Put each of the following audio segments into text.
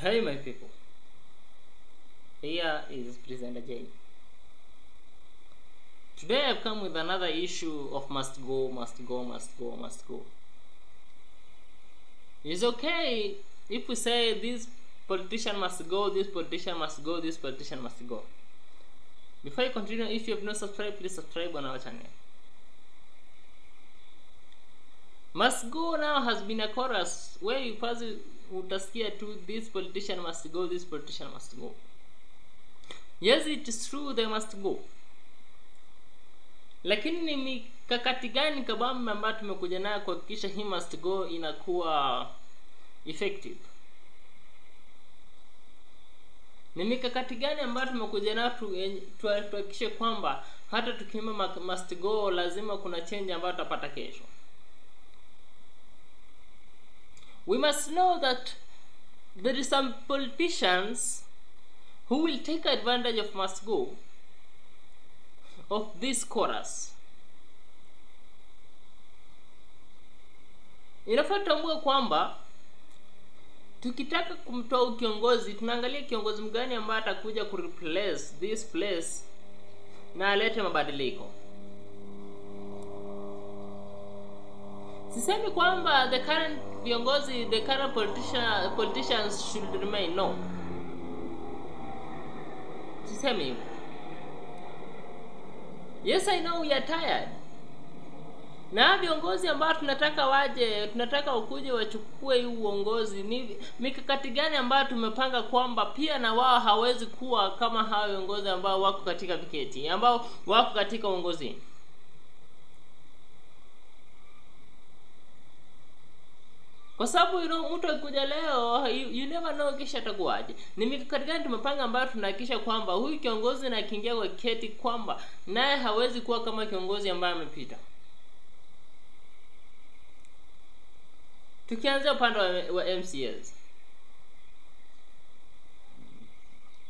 Hey my people, here is Presenter J. Today I've come with another issue of must go. It's okay if we say this politician must go, this politician must go, this politician must go. Before I continue, if you have not subscribed, please subscribe on our channel. Must go now has been a chorus where you first utasikia to this politician must go, this politician must go. Yes, it is true they must go. Lakini ni mikakati gani kabambe ambayo tumekuja nayo kuhakikisha he must go inakuwa effective? Ni mikakati gani ambayo tumekuja nayo tuhakikishe kwamba hata tukisema must go lazima kuna change ambayo tutapata kesho? We must know that there is some politicians who will take advantage of must go, of this chorus. Inafaa tutambue kwamba tukitaka kumtoa kiongozi tunaangalia kiongozi mgani ambaye atakuja kureplace this place na alete mabadiliko. Sisemi kwamba the current politicians should remain, no. Sisemi hivyo. Yes, I know we are tired. Na viongozi ambao tunataka waje, tunataka ukuje wachukue hii uongozi, ni mikakati gani ambayo tumepanga kwamba pia na wao hawezi kuwa kama hao viongozi ambao wako katika viketi, ambao wako katika uongozi. Kwa sababu mtu akikuja leo you never know kisha atakuwaje. Ni mikakati gani tumepanga ambayo tunahakikisha kwamba huyu kiongozi na akiingia kwa kiti kwamba naye hawezi kuwa kama kiongozi ambaye amepita. Tukianza upande wa MCAs.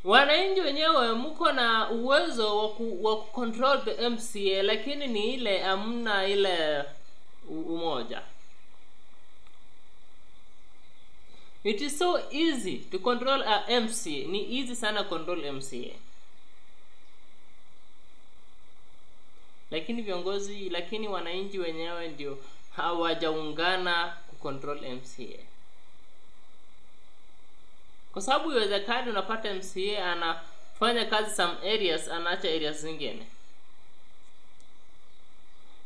Wananchi wenyewe mko na uwezo wa control the MCA, lakini ni ile amna ile umoja. It is so easy to control a MCA. Ni easy sana control MCA. Lakini wananchi wenyewe ndio hawajaungana kucontrol MCA. Kwa sababu iwezekani unapata MCA anafanya kazi some areas, anaacha areas zingine.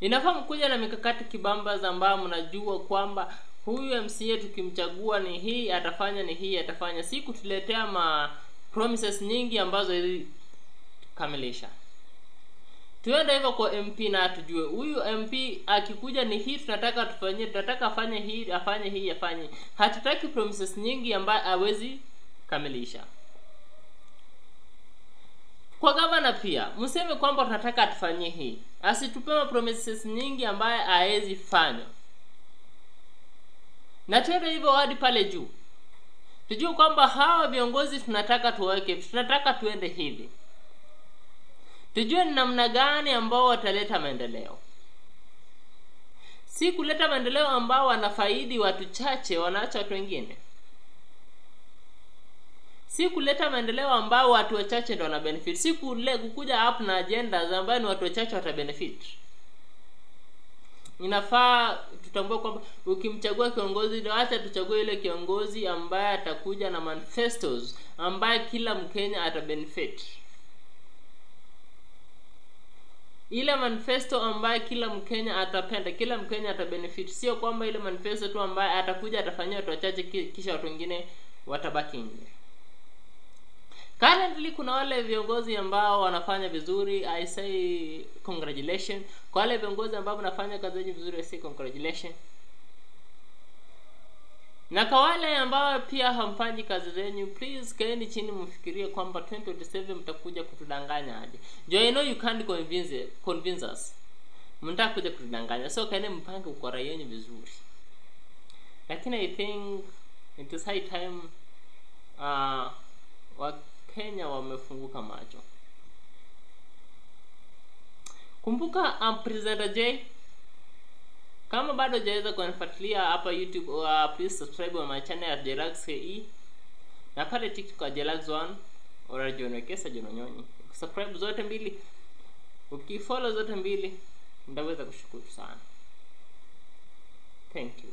Inafaa mkuja na mikakati kibamba ambayo mnajua kwamba huyu MCA tukimchagua ni hii atafanya, ni hii atafanya. Si kutuletea promises nyingi ambazo hizi kamilisha. Tuende hivyo kwa MP na tujue huyu MP akikuja ni hii tunataka tufanyie, tunataka afanye hii, afanye hii, afanye. Hatutaki promises nyingi ambazo hawezi kamilisha. Kwa governor pia mseme kwamba tunataka atufanyie hii, asitupe promises nyingi ambazo hawezi fanya. Na tuende hivyo hadi pale juu. Tujue kwamba hawa viongozi tunataka tuweke, tunataka tuende hivi. Tujue ni namna gani ambao wataleta maendeleo. Si kuleta maendeleo ambao wanafaidi watu chache wanaacha watu wengine. Si kuleta maendeleo ambao watu wachache ndio wana benefit. Si kukuja up na agenda ambazo ni watu wachache wata benefit. Inafaa tutambue kwamba ukimchagua kiongozi ndio acha tuchague ile kiongozi ambaye atakuja na manifestos ambaye kila Mkenya atabenefit. Ile manifesto ambaye kila Mkenya atapenda, kila Mkenya atabenefit. Sio kwamba ile manifesto tu ambaye atakuja atafanyia watu wachache kisha watu wengine watabaki nje. Currently kuna wale viongozi ambao wanafanya vizuri, I say congratulations. Kwa wale viongozi ambao wanafanya kazi vizuri, I say congratulations. Na kwa wale ambao pia hamfanyi kazi zenyu, please kaeni chini mfikirie kwamba 2027 mtakuja kutudanganya aje. I know you can't convince us. Mtaka kuja kutudanganya. So kaeni mpange ukora yenu vizuri. Lakini I think it is high time Kenya wamefunguka macho. Kumbuka Presenter J. Kama bado hujaweza kunifuatilia hapa YouTube, please subscribe on my channel at JeraxKE. na pale TikTok Jelax1 ora John Wekesa John Onyonyi. Subscribe zote mbili, ukifollow zote mbili, ndaweza kushukuru sana. Thank you.